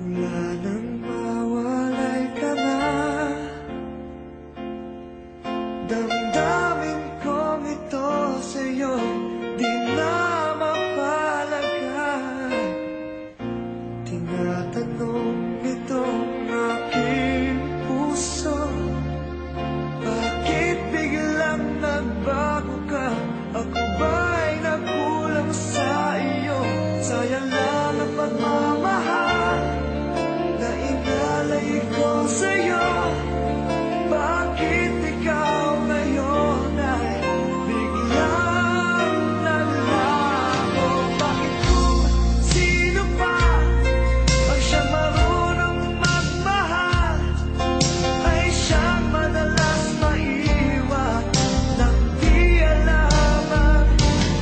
Mula nang mawalay ka na, damdamin kong ito sa'yo di na mapalagay. Tinatanong itong aking puso, bakit biglang nagbago ka? Ako ba'y nagkulang sa iyo? Sayang lang ang pagmamahal na inalay ko sa'yo. Bakit ikaw ngayon ay biglang naglaho? Bakit kung sino pa ang siyang marunong magmahal ay siyang madalas maiwan nang di alam ang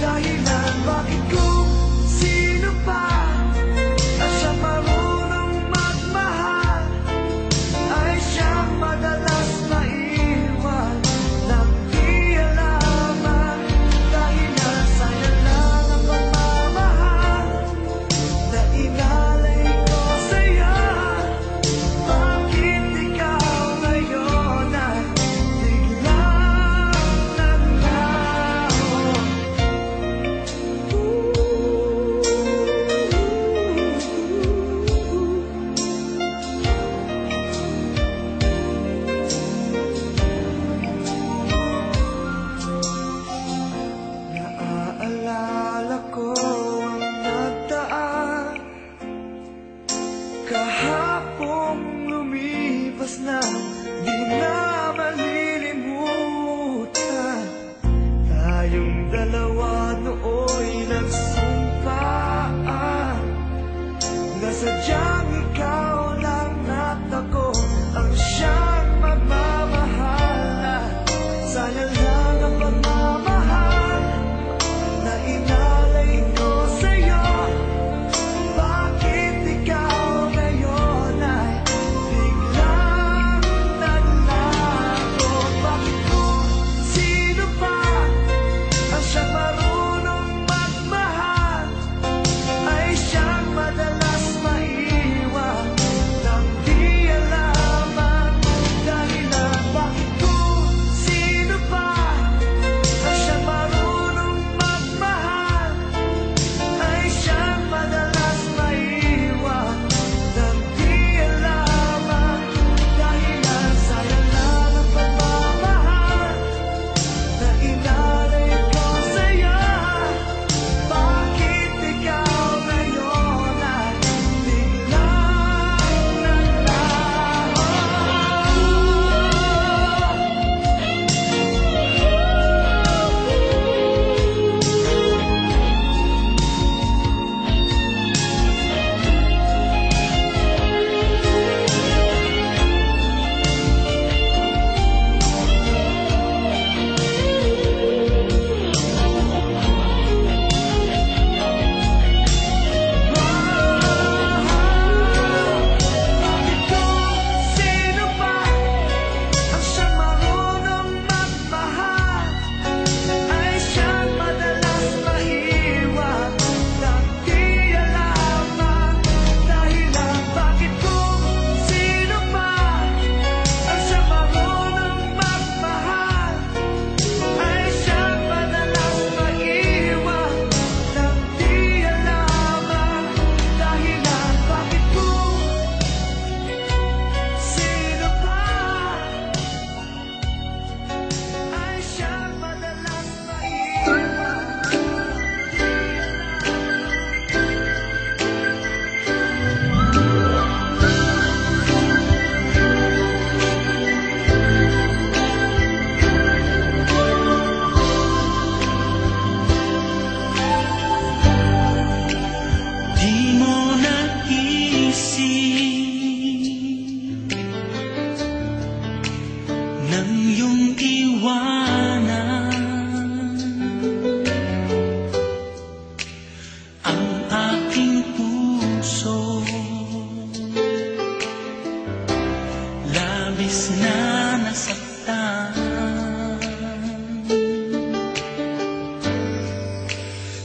dahilan? Bakit kung sino pa ang siyang marunong magmahal ay siyang madalas maiwan nang di alam ang dahilan? Sayang lang ang pagmamahal na inalay ko sa'yo. Bakit ikaw ngayon ay biglang naglaho? Naaalala ko ang nagdaan, kahapong lumipas na di na malilimutan. Tayong dalawa nooy nagsumpaan na sadyang ikaw lang at ako ang siyang magmamahalan. Sayang lang ang pagmamahal na inalay ko sa'yo. Bakit ikaw ngayon ay biglang naglaho? Bakit kung sino pa ang siyang marunong magmahal ay siyang madalas maiwan nang di alam ang dahilan? Bakit kung sino pa ang siyang marunong magmahal ay siyang madalas maiwan nang di alam ang dahilan? Sayang lang ang pagmamahal na inalay ko sa'yo. Bakit ikaw ngayon ay biglang naglaho? Bakit kung sino pa ang siyang marunong magmahal ay siyang madalas maiwan nang di alam ang dahilan? Bakit kung sino pa ang siyang marunong magmahal ay siyang madalas maiwan nang di alam ang dahilan? Bakit kung sino pa ay siyang madalas maiwan? Di mo naisip nang iyong iwanan ang aking puso. Labis na nasaktan,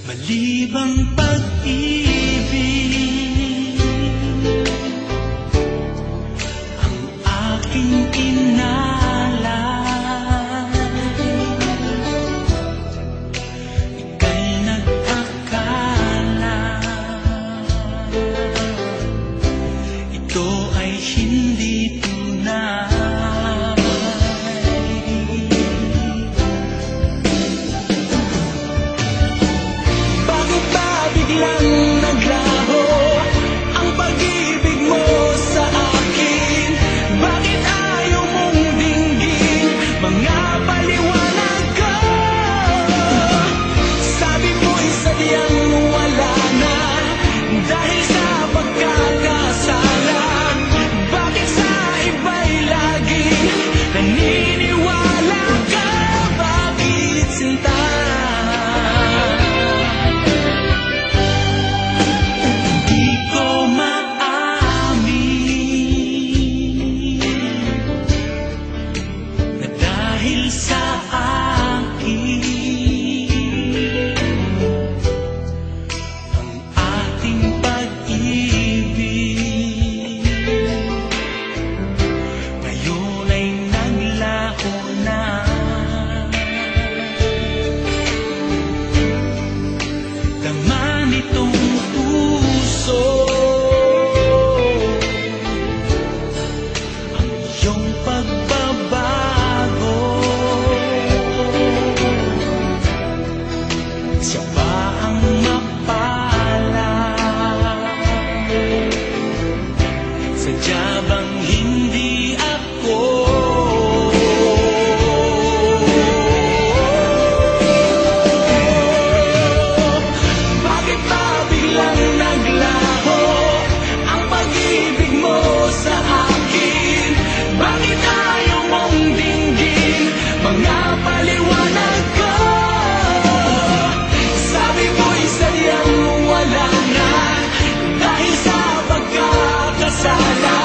malibang pag-ibig Sadya bang hindi ako bakit ba biglang naglaho ang pag-ibig mo sa akin? Bakit ayaw mong dinggin mga paliwanag ko? Sabi mo'y sadyang wala na dahil sa pagkakasala.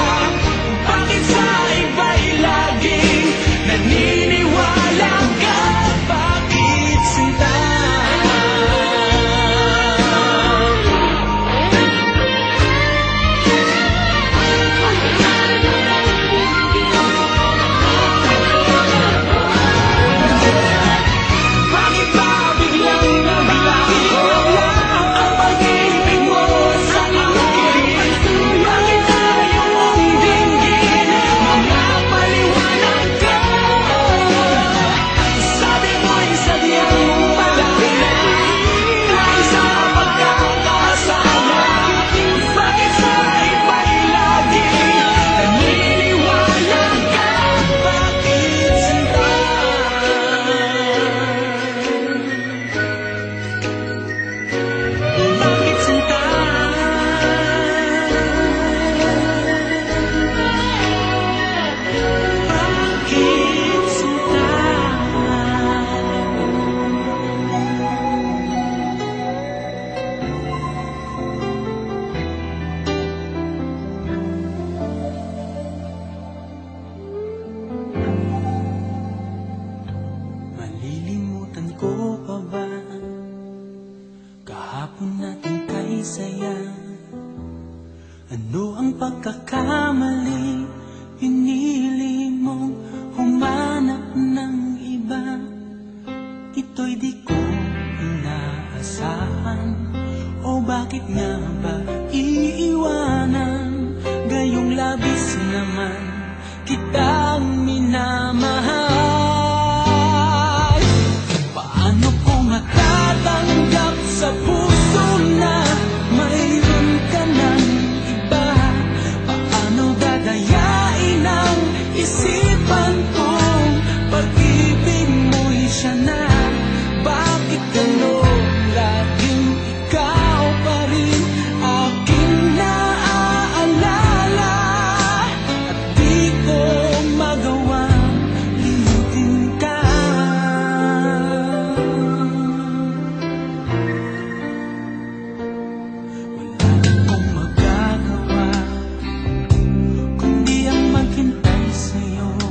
Bakit sa iba'y laging naniniwala ka? Bakit sinta? Bakit ba biglang naglaho ang pag-ibig mo sa akin? Bakit ayaw mong dinggin mga paliwanag ko? Sabi mo'y sadyang wala na dahil sa pagkakasala. Bakit sa iba'y laging naniniwala ka? Bakit sinta? Bakit sinta? Bakit sinta? Malilimutan ko pa ba kahapon natin kay saya? Ano ang pagkakamali? Pinili mong humanap ng iba. Ito'y di ko inaasahan. O bakit nga ba iiwanan? Gayong labis naman kitang minamahal. Paano ko matatanggap sa puso na mayroon ka ng iba? Paano dadayain ang isipan kong pag-ibig mo'y siya na? Bakit gano'n laging ikaw pa rin aking naaalala? At di ko magawang limutin ka. Wala akong magagawa kundi ang maghintay sa'yo.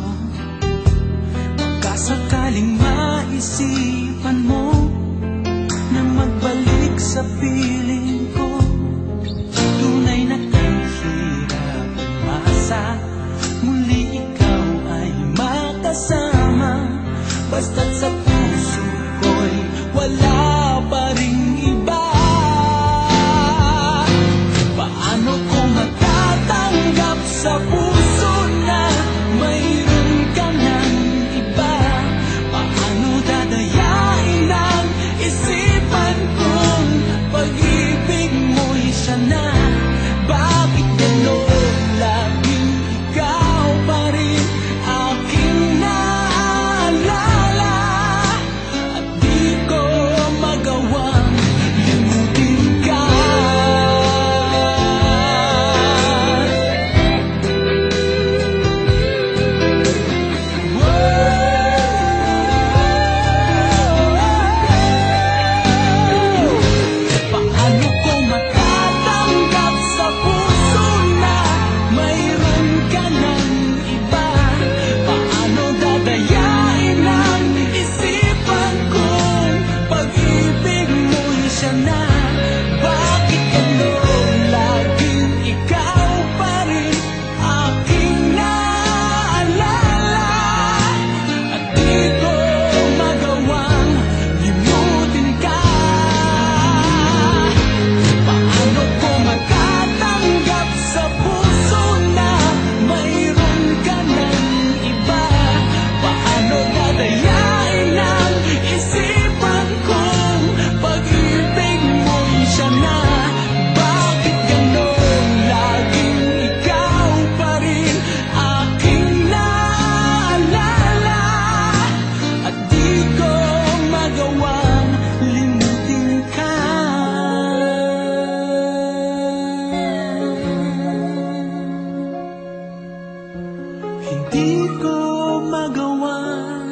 di ko magawang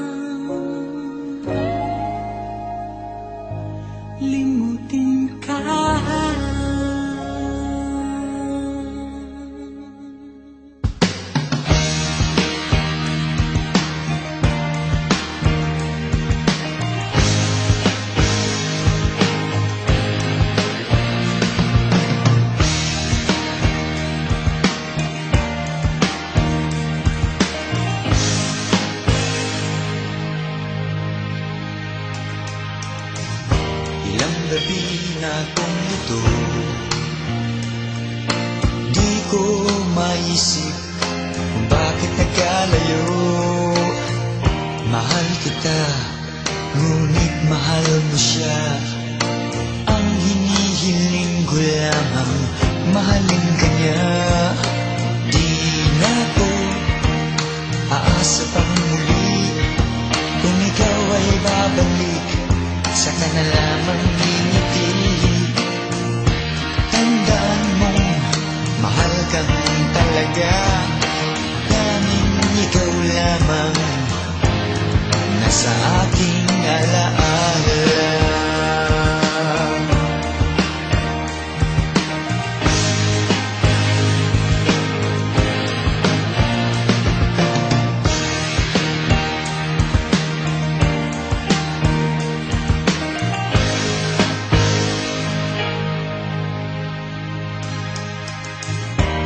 limutin ka. Ilang gabi na kong ito, di ko maisip kung bakit nagkalayo. Mahal kita, ngunit mahal mo siya. Ang hinihiling ko lamang, mahalin ka niya. Di na ko aasa pang muli, kung ikaw ay babalik, saka na lamang ngingiti. Tandaan mong mahal kang talaga, tanging ikaw lamang nasa aking alaala.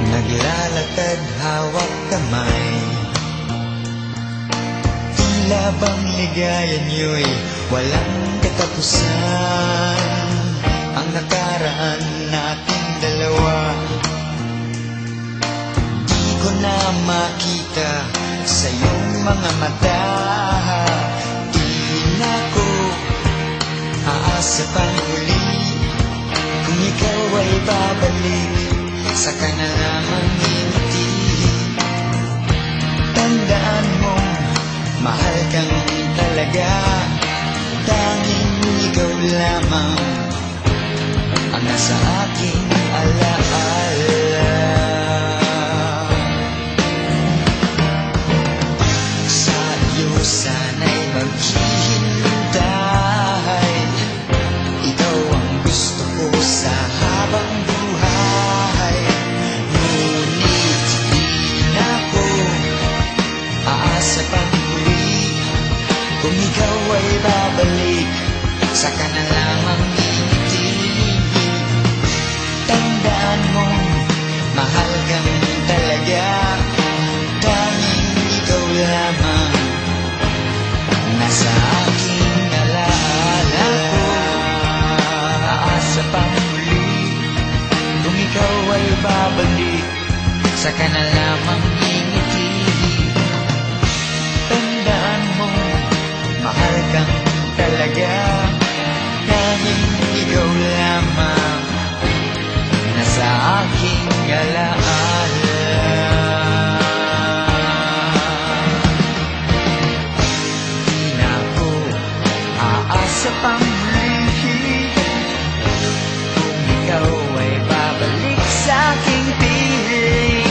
Naglalatad hawak kamay, tila bang ligaya niyo'y walang katapusan. Ang nakaraan nating dalawa, di ko na makita sa iyong mga mata. Di na ko aasa pang huli, kung ikaw ay babalik, saka na lamang ngingiti. Tandaan mong mahal kang talaga, tanging ikaw lamang ang nasa aking alaala. Sa iyo sana'y maghihintay, ikaw ang gusto ko sa habang buhay. Ngunit di na ko aasa pang muli, kung ikaw ay babalik, saka na lamang ngingiti. Tandaan mong mahal kang talaga, tanging ikaw lamang nasa aking alaala. Aasa pang muli, kung ikaw ay babalik, saka na lamang ngingiti. Tandaan mo, mahal kang talaga, tanging ikaw lamang nasa aking alaala. Di na ko aasa pang muli, kung ikaw ay babalik sa aking piling,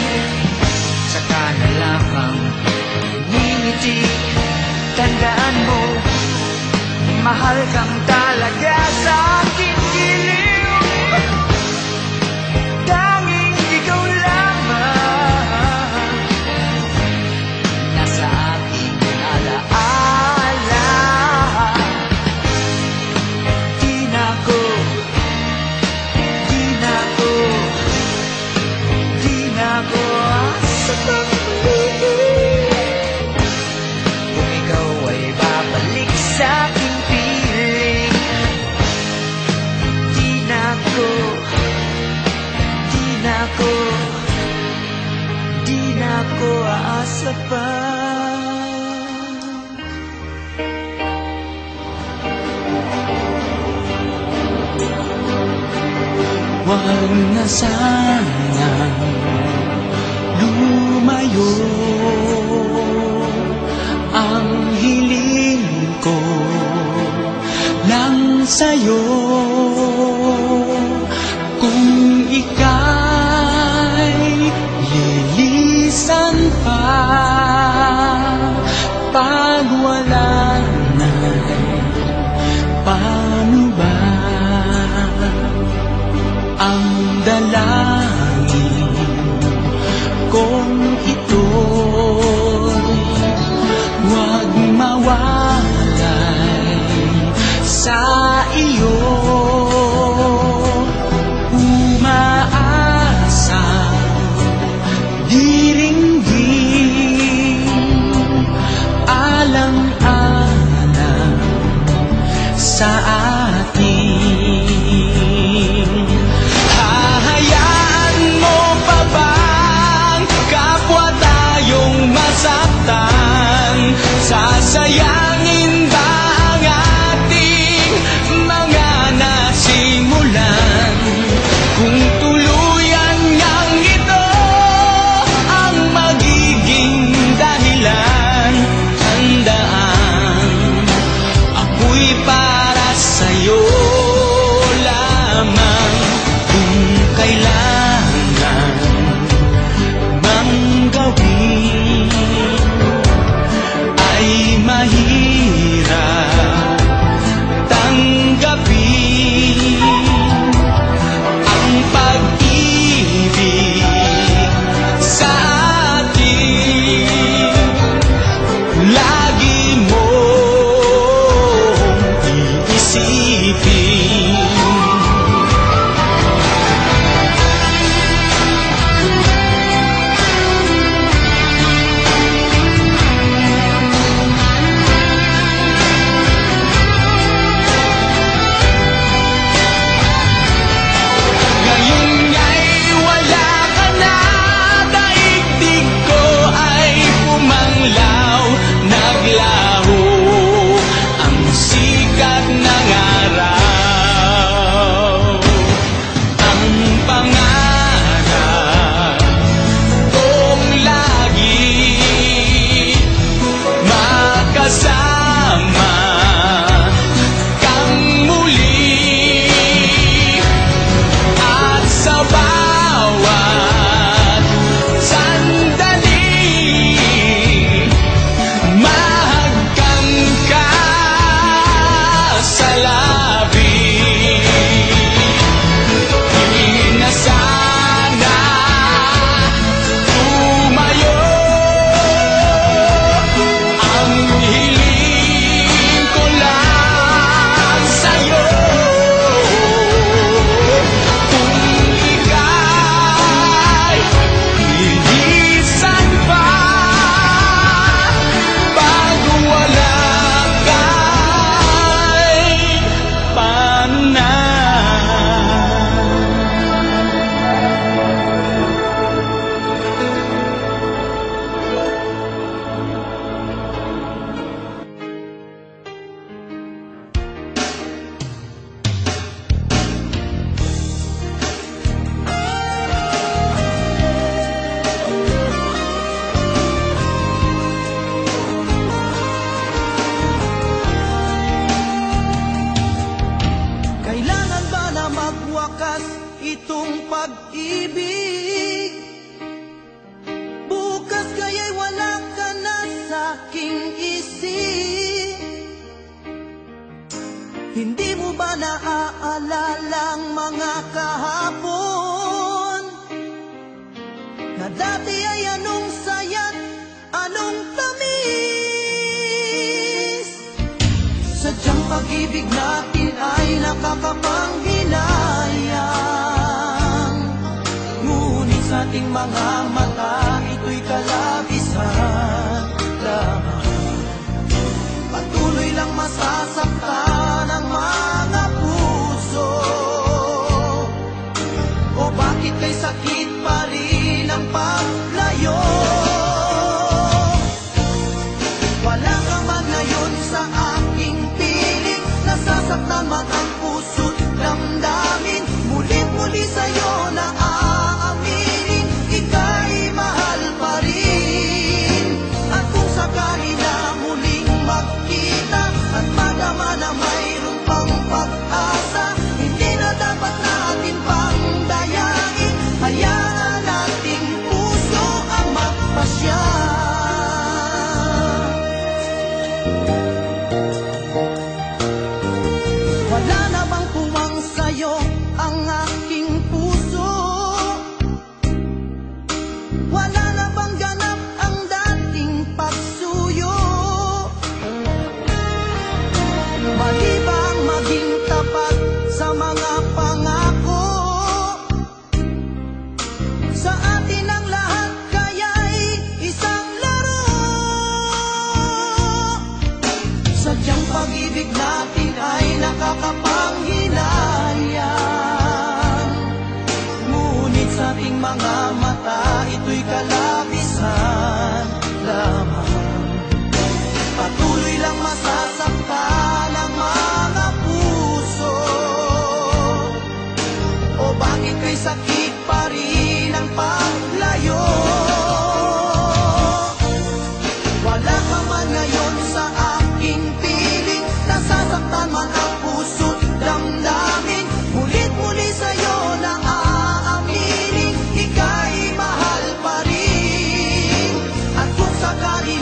saka na lamang ngingiti. Tandaan mo, mahal kang talaga sa aking giliw, tanging ikaw lamang nasa aking alaala. Di na ko asa pang muli, kung ikaw ay babalik sa aking piling. Di na ko aasa pa. Huwag na sanang lumayo, ang hiling ko lang sa'yo. Kung ika'y lilisan pa, kong ito'y huwag mawalay sa iyo. Umaasa, diringgin, alang-alang sa atin. Hahayaan mo pa bang kapwa tayong masaktan? Sasayangin ba ang ating mga nasimulan? Kung tuluyan ngang ito ang magiging dahilan, handaan ako'y para sa'yo lamang. Kung kailangan mang gawin ay mahirap tanggapin ang pag-ibig sa atin. Lagi mong iisipin. Ngayon nga'y wala ka na, daigdig ko ay pumanglaw. Naglaho ang sikat ng araw. Ang pangarap kong lagi makasama kang muli. At sa bawat sandali, mahagkan ka sa labi. Di na sana tumayo ang hiling ko lang sa'yo. Kung ika'y lilisan pa bago wala ka'y panahon. Kailangan ba na magwakas itong pag-ibig? Bukas kaya'y wala ka na sa'king isip. Hindi mo ba naaalala ang mga kahapon na dati ay anong saya't anong tamis? Sadyang pag-ibig natin ay nakakapanghinayang, ngunit sa ating mga mata ito'y kalabisan lamang. Patuloy lang masasaktan ang mga puso. O bakit kay sakit pa rin ang paglayo? Wala ka man ngayon sa aking piling, nasasaktan man ang puso't damdamin. Mulit-muli sa'yo na aaminin, ika'y minsan lamang. Patuloy lang masasaktan ang mga puso. O bakit kay sakit pa rin ang paglayo? Wala ka man ngayon sa aking piling, nasasaktan man ang puso't damdamin. Mulit-muli sa'yo na aaminin, ika'y mahal pa rin. At kung sakali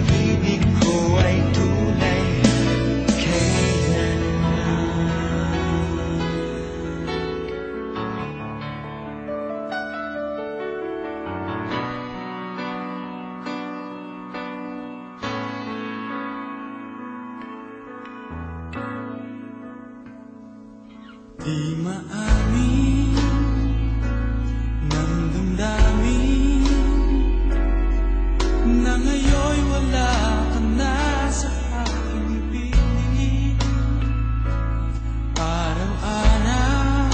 pag-ibig ko ay tunay kailanman. Di maamin ng damdamin na ngayon'y wala ka na sa aking piling. Araw-araw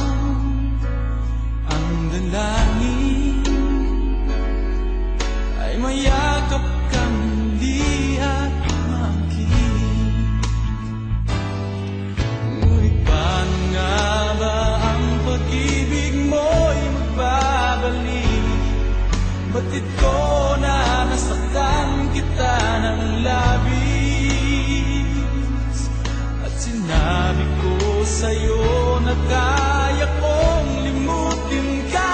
ang dalangin ay mayakap kang muli at makinig. Ngunit paano nga ba ang pag-ibig mo'y magbabalik? Batid ko na nasaktan kita ng labis, at sinabi ko sa'yo na kaya kong limutin ka.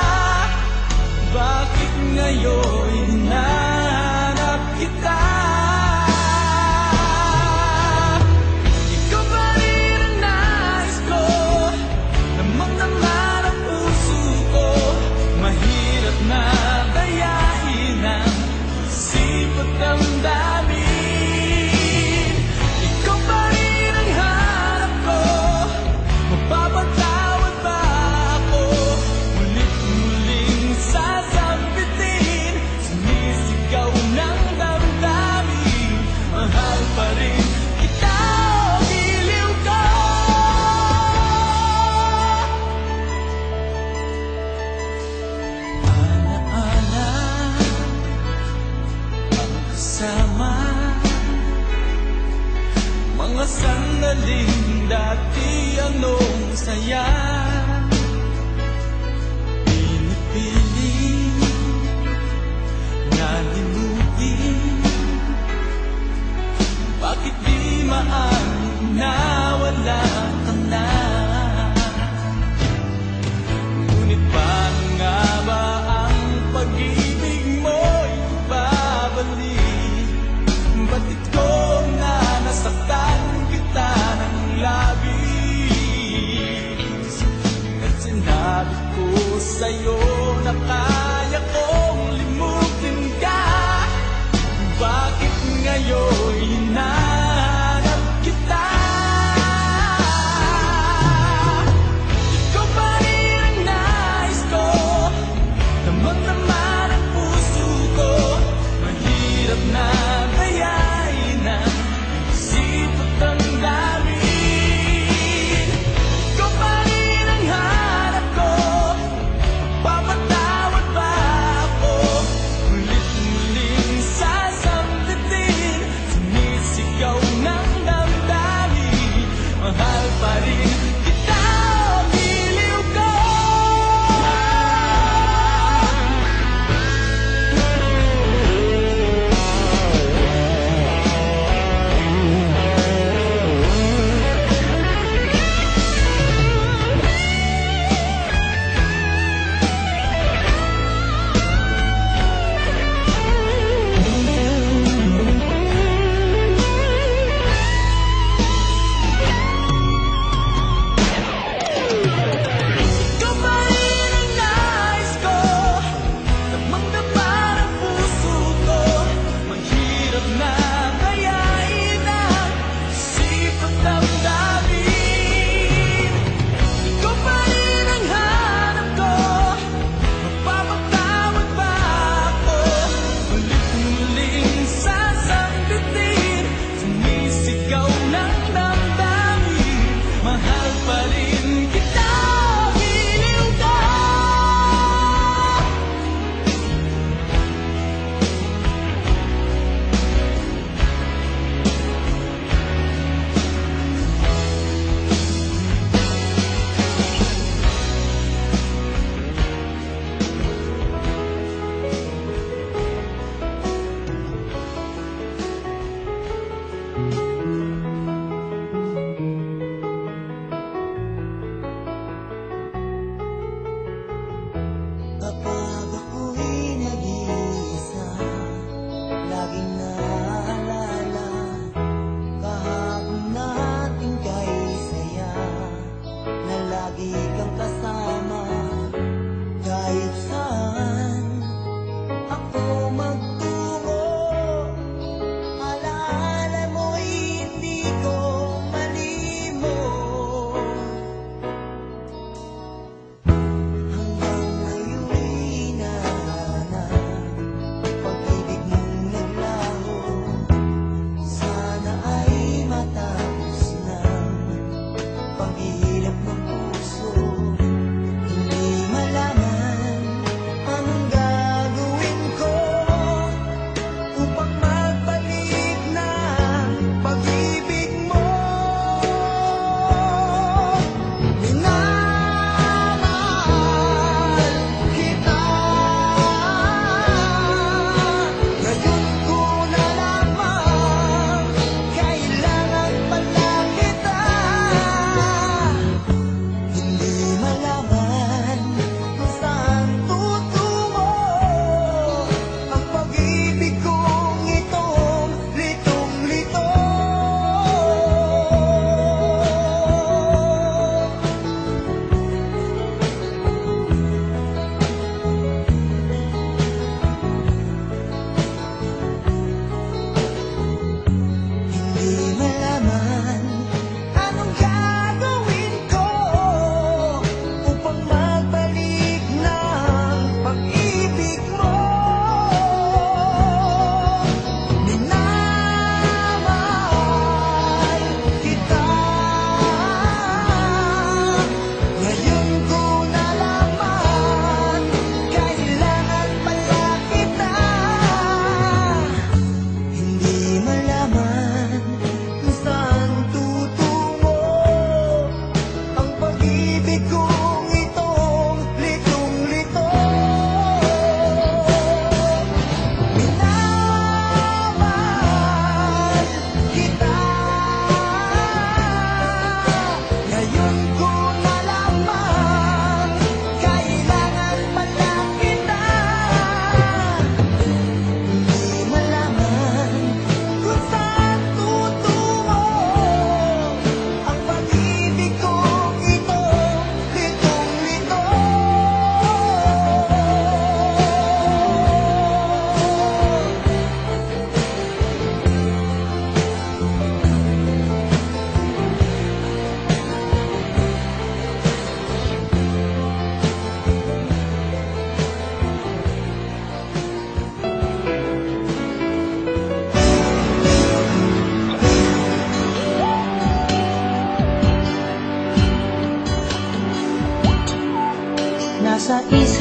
Bakit ngayon hinahanap kita? Ikaw pa rin ang nais ko, damang-dama ng puso ko. Mahirap na dayain ang isip at damdamin. Ikaw pa rin ang hanap ko, mapapatawad ba ako? Mulit-muling sasampitin, sumisigaw ng damdamin. Mahal pa rin kita, o giliw ko. Ana-ana ang kasama, mga sandaling dati anong saya. Pinipiling na limutin, bakit di maamin na wala ka na? Ngunit paano nga ba ang pag-ibig mo'y babalik? Batid ko na nasaktan kita ng labis, at sinabi ko sa'yo na kaya kong limutin ka. Bakit ngayon hinahanap kita? Ikaw pa rin ang nais ko, damang-dama ng puso ko. Mahirap na dayain ang isip at damdamin. Ikaw pa rin ang hanap ko, papatawad ba ako? Ulit-muling sasampitin, sumisig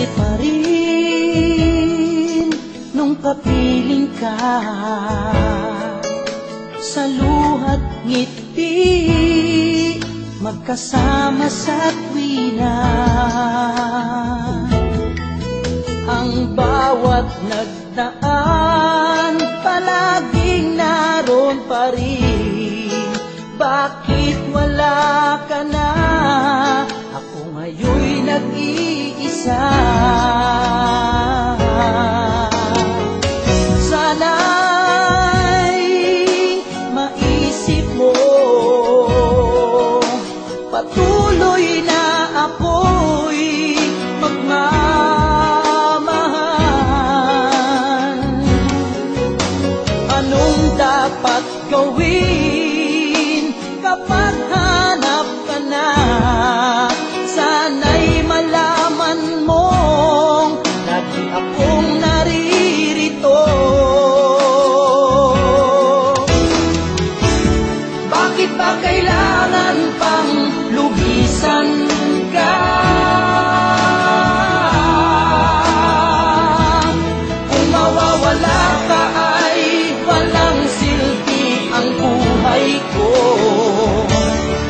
isip pa rin nung kapiling ka. Sa luhat ngiti, magkasama sa tuwina. Ang bawat nagdaan, palaging naroon pa rin. Bakit wala ka na? Ako ngayon'y nag-iisa. Sana'y maisip mo, patuloy na ako'y magmamahal. Anong dapat gawin kapag hanap ka na? Sana'y malaman mong lagi akong naririto. Bakit ba kailangan pang lumisan ka? Kung mawawala ka ay walang silbi ang buhay ko.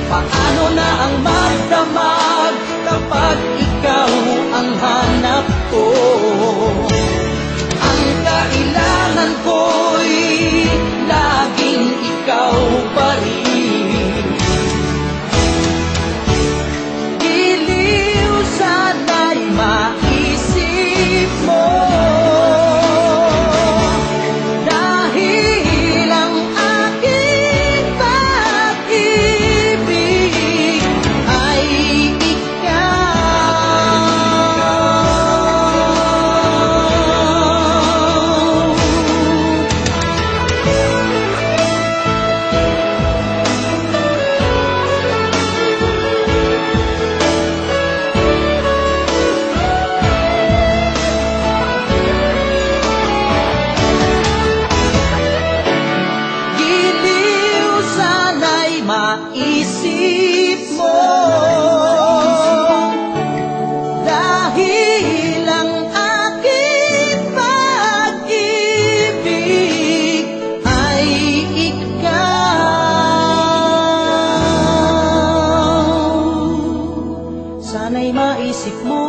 Paano na ang magdamag kapag ikaw ang hanap ko? Ang kailangan ko'y laging ikaw pa rin. Giliw sana'y maisip mo, dahil ang aking pag-ibig ay giliw sana'y maisip mo, dahil ang aking pag-ibig ay ikaw. Sana'y maisip mo.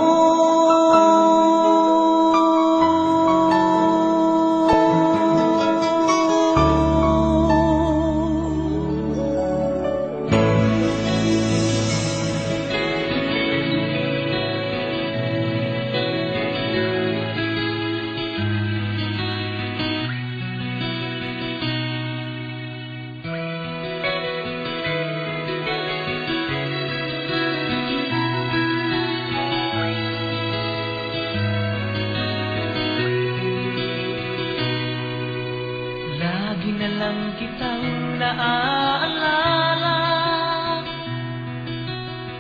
Lagi na lang kitang naaalala,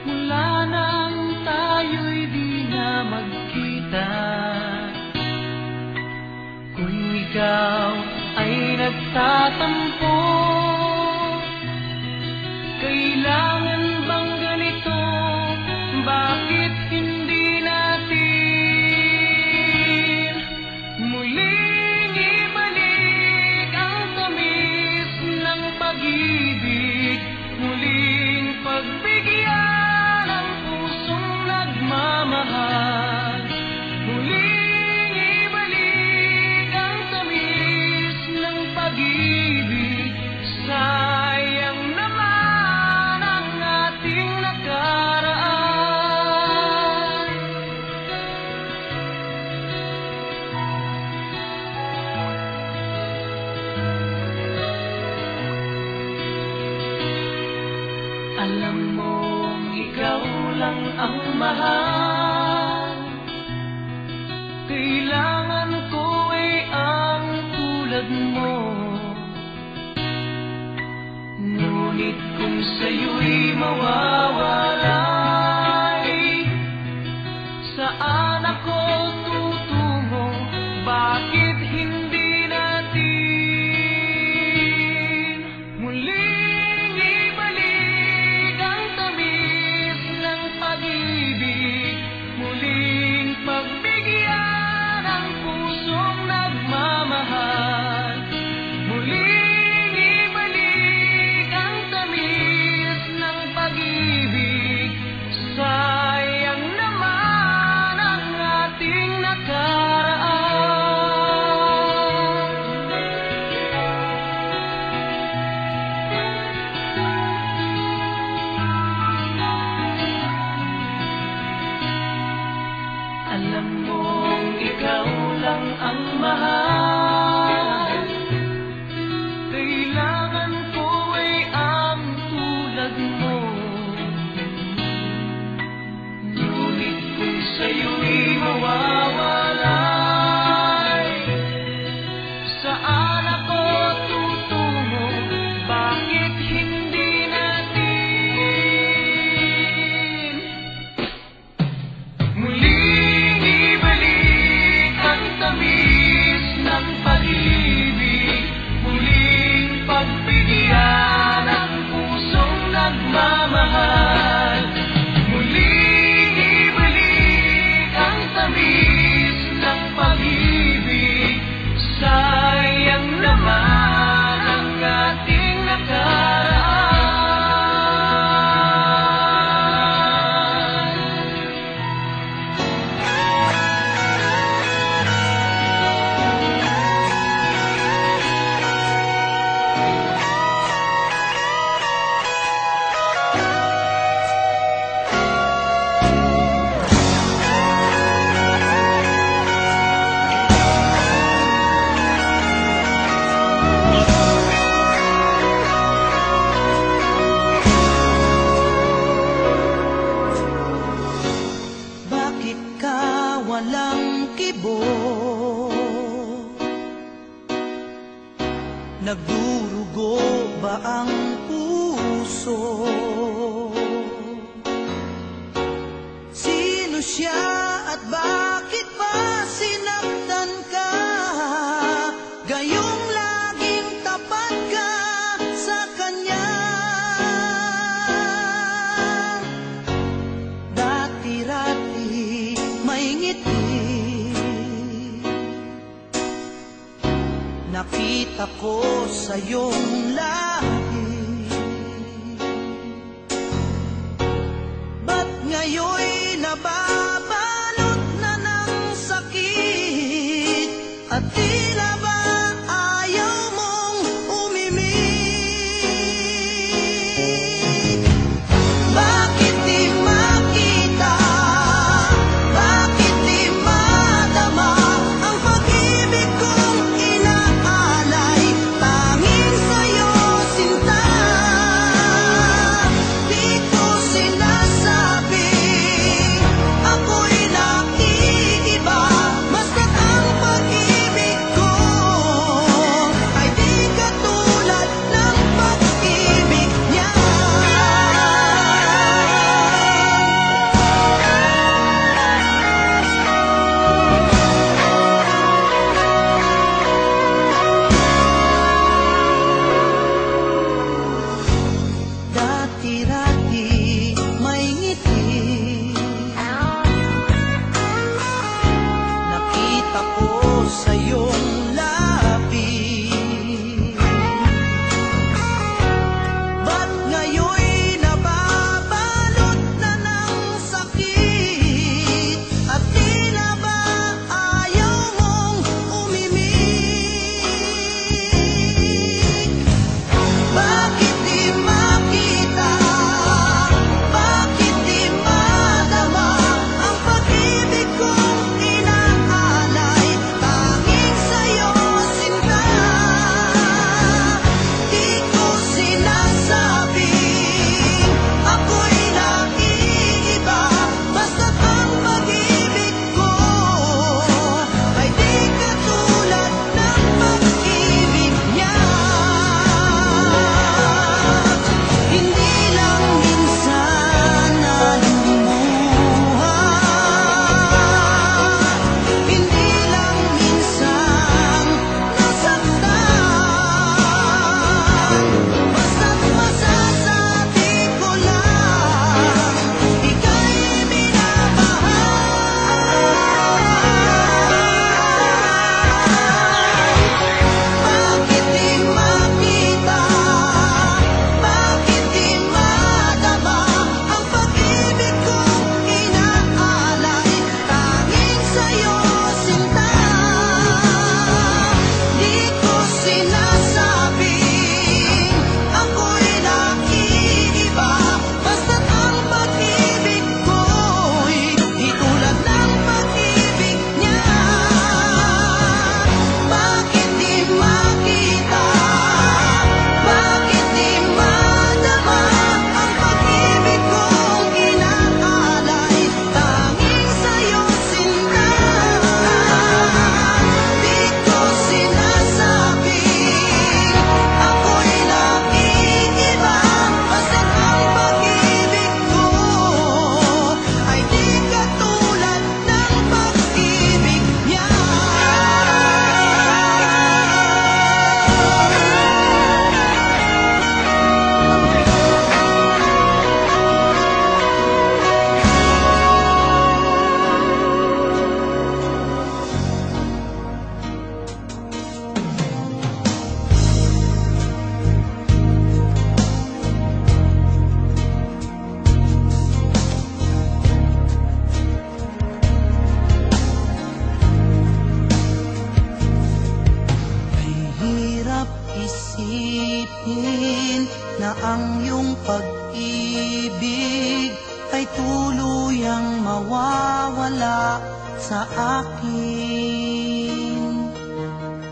mula nang tayo'y di na magkita. Kung ikaw ay nagtatampo, kailangan bang ganito? Bakit hindi natin muling ibalik ang tamis ng pag-ibig? Muling pagbigyan ang pusong nagmamahal. Muling ibalik ang tamis ng pag-ibig. Sayang naman ang ating nakaraan. Alam mong ikaw lang ang mahal. Kailangan ko ay ang tulad mo. Ngunit kung sa'yo'y mawawala, saan ako tutungo? Bakit hindi natin muling ibalik ang tamis ng pag-ibig? Muling ba ang puso? Sino siya at bakit ba sinaktan ka? Gayong laging tapat ka sa kanya. Dati-rati may ngiti, nakita ko sa iyong lahi. Ba't ngayon'y nababalot na ng sakit? At tila ba ayaw mong umimik? Bakit di makita? Bakit di madama ang pag-ibig kong inaalay? Tanging sa'yo, sinta. Di ko sinasabing ako'y naiiba. Basta't ang pag-ibig ko ay di katulad ng pag-ibig niya. Dati-rati may ngiti, nakita ko sa iyong labi. Ba't ngayon'y nababalot na ng sakit? At tila ba ayaw mong umimik? Bakit di makita? Bakit di madama ang pag-ibig kong inaalay? Tanging sa'yo, sinta. Di ko sinasabing ako'y naiiba. Basta't ang pag-ibig ko ay di katulad ng pag-ibig niya. Hindi lang minsan nalumuha, hindi lang minsan nasaktan. Basta't masasabi ko lang, ika'y minamahal. Bakit di makita? Bakit di madama ang pag-ibig kong inaalay? Tanging sa'yo, sinta. Di ko sinasabing ako'y naiiba. Basta't ang pag-ibig ko'y di tulad ng pag-ibig niya. Bakit di makita? Bakit di madama ang pag-ibig kong inaalay? Tanging sa'yo, sinta. Di ko sinasabing ako'y naiiba. Basta't ang pag-ibig ko ay di katulad ng pag-ibig niya. Mahirap isipin na ang iyong pag-ibig ay tuluyang mawawala sa akin.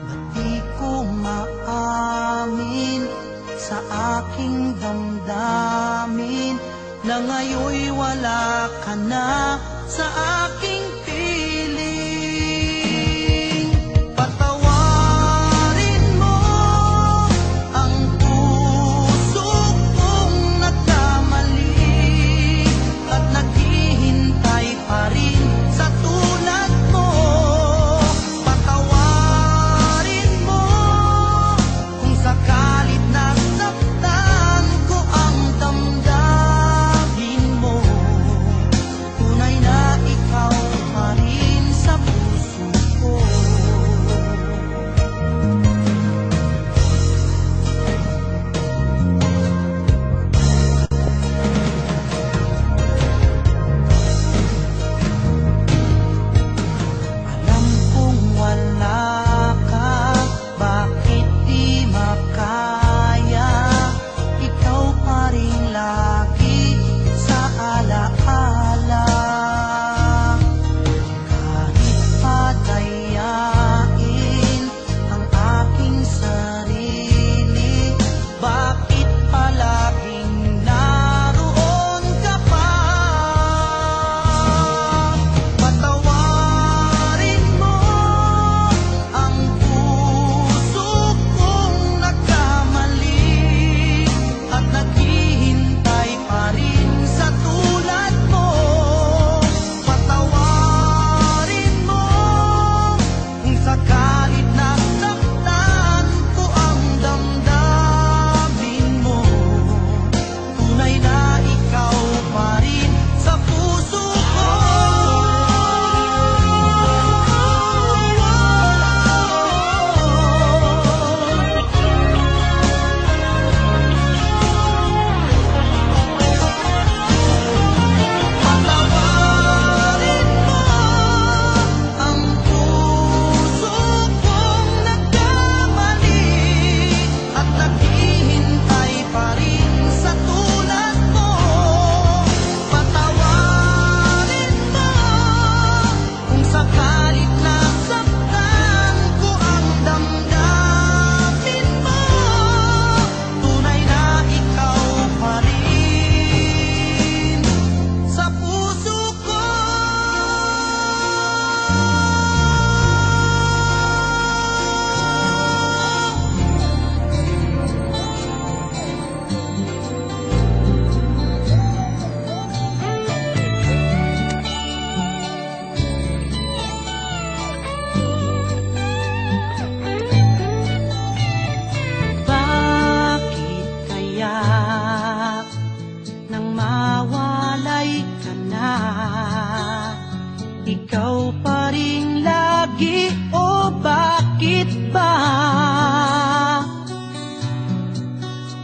Ba't di ko maamin sa aking damdamin na ngayon'y wala ka na sa aking piling? Patawarin mo ang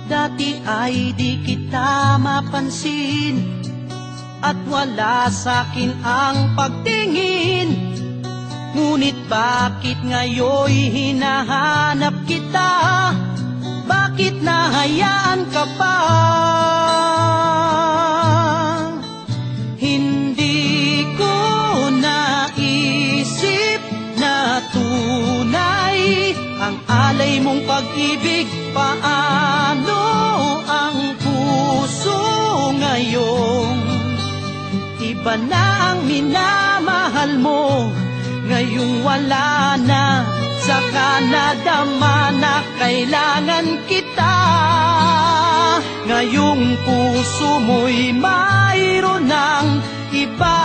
Dati ay di kita mapansin at wala sa'kin ang pagtingin. Ngunit bakit ngayo'y hinahanap kita? Bakit nahayaan ka pa? Hindi ko naisip na tunay ang alay mong pag-ibig. Paano ang puso ngayon? Iba na ang minamahal mo, ngayong wala na. Saka nadama na kailangan kita. Ngayong puso mo'y mayroon ng iba.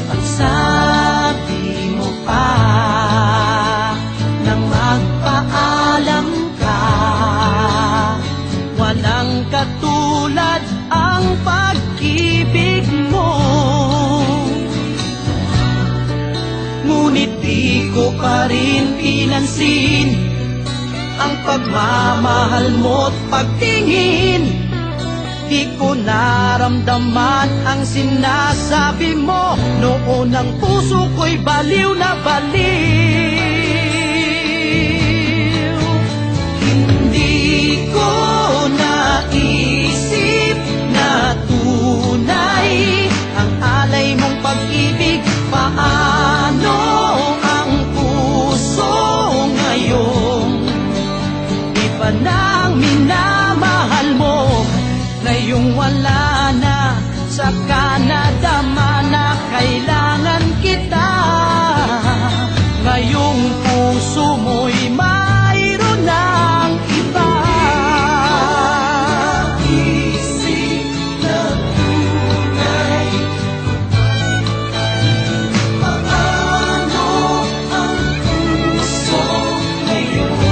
Ang sabi mo pa nang magpaalam ka, walang katulad ang pag-ibig mo. Ngunit di ko pa rin pinansin ang pagmamahal mo't pagtingin. Di ko naramdaman ang sinasabi mo. Noon ang puso ko'y baliw na baliw. Hindi ko naisip na tunay ang alay mong pag-ibig. Paano ang puso ngayon? Iba na ang minamahal mo, ngayong wala na. Saka nadama na kailangan kita. Ngayong puso mo'y mayroon ng iba. Isip na tunay, paano ang puso ngayon?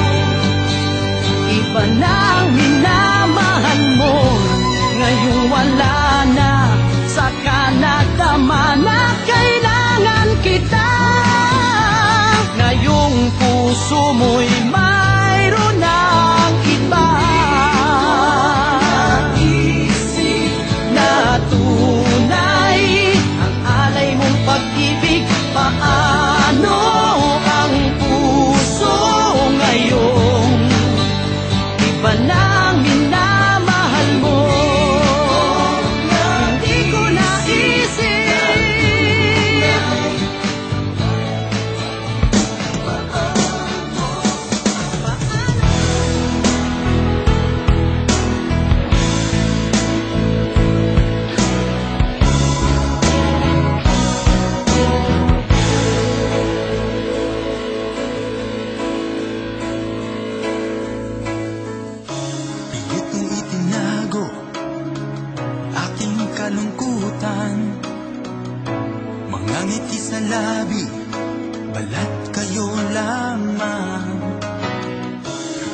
Iba na ang minamahal mo, ngayong wala na. Saka nadama na kailangan kita. Ngayong puso mo'y mayroon ng iba. Isip na tunay ang alay mong pag-ibig. Paano ang puso ngayon? Iba na ang minamahal mo. Hindi ko naisip. Pilit kong itinago aking kalungkutan. Mga ngiti sa labi, balat kayo lamang.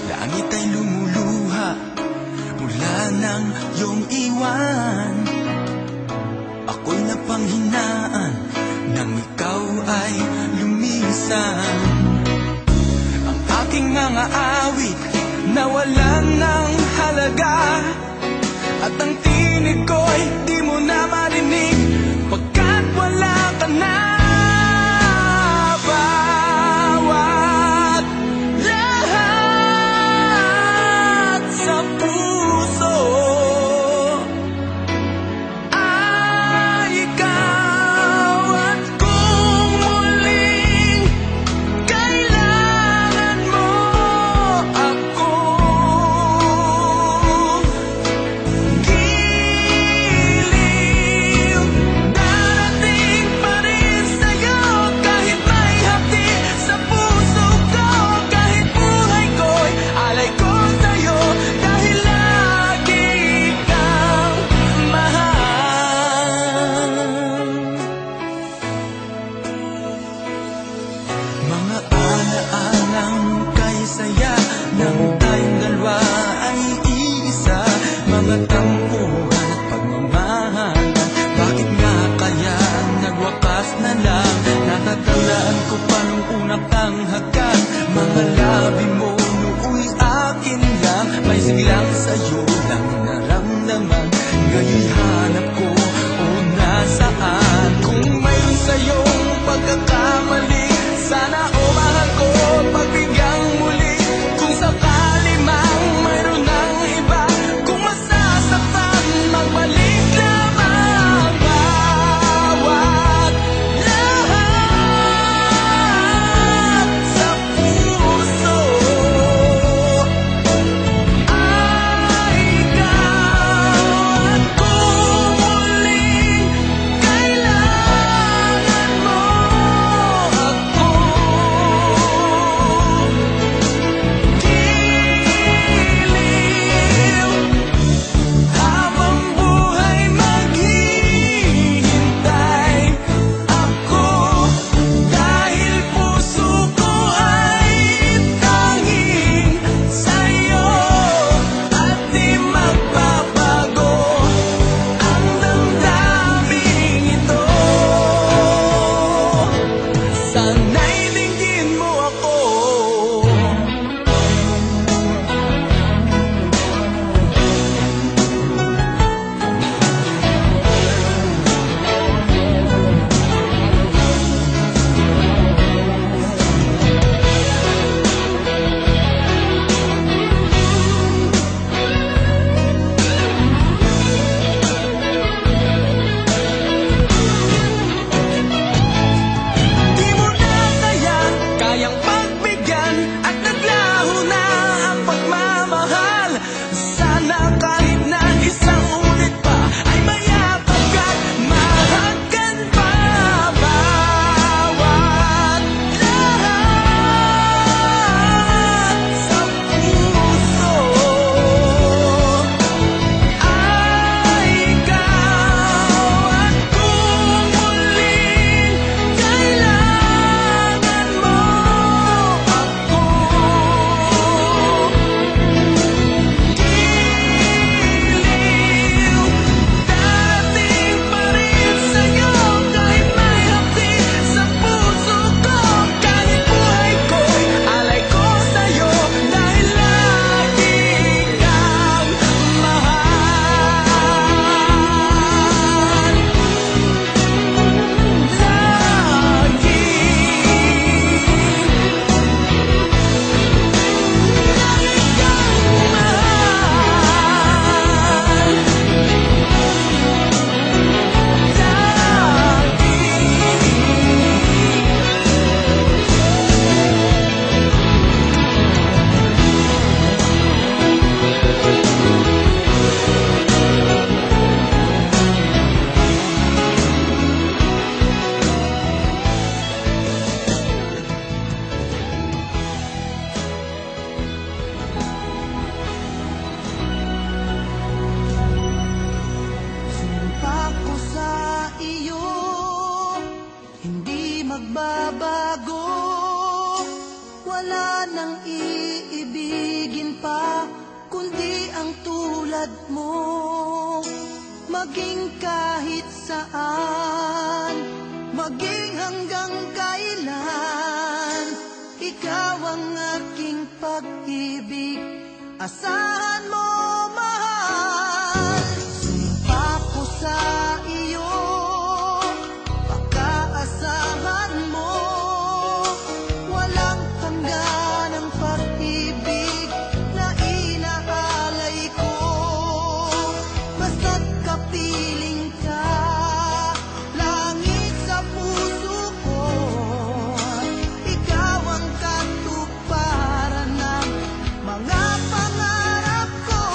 Langit ay lumuluha mula nang iyong iwan. Ako'y napanghinaan nang ikaw ay lumisan. Ang aking mga awit nawalan ng halaga, at ang tinig ko'y di mo na marinig, pagkat wala ka na. Bawat lahat sa puso ay ikaw, at kung muling kailangan mo ako, giliw Natalaan ko pa nung una kang hagkan. Mga labi mo nooy akin lang. May siglang sa'yo lang naramdaman. Ngayon'y hanap ko o nasaan. Kung mayroon sa'yong pagkakamali, sana o mahal ko pagbigyang muli. Kung sakali mang mayroon ng iba, kung masasaktan, magbalik lamang. Bawat lahat sa puso ay ikaw. At kung muling kailangan mo ako, giliw habang buhay maghihintay ako. Dahil puso ko ay tanging sa'yo, at di magbabago ang damdaming ito. Sana'y dinggin mo ako. Di mo na kayang pagbigyan at naglaho na ang pagmamahal. Sana kahit na isang ulit pa ay mayapag at mahagkan pa. Bawat lahat sa puso ay ikaw. At kung muling kailangan mo ako, giliw dating pa rin sa'yo. Kahit may hapdi sa puso ko, kahit buhay ko'y alay ko sa'yo. Dahil lagi kang mahal. Lagi kang Sumpa ko sa iyo, hindi magbabago. Wala nang iibigin pa, kundi ang tulad mo. Maging kahit saan, maging hanggang kailan, ikaw ang aking pag-ibig. Asahan mo, mahal. Sumpa ko sa iyo, pagkaasahan mo. Walang hanggan ang pag-ibig na inaalay ko. Basta't kapiling ka, langit sa puso ko. Ikaw ang katuparan ng mga pangarap ko.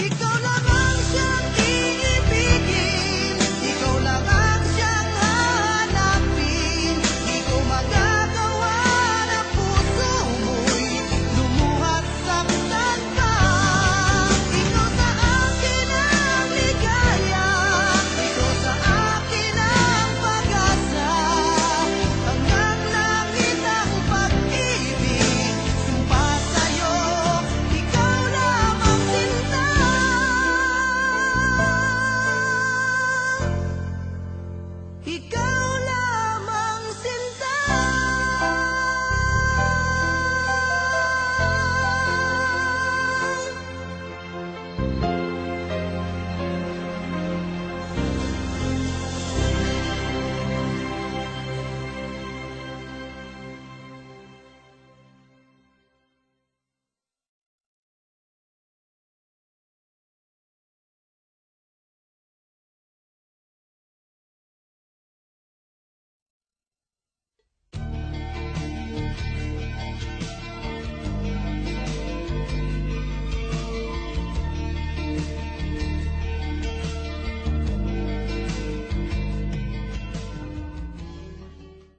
Ikaw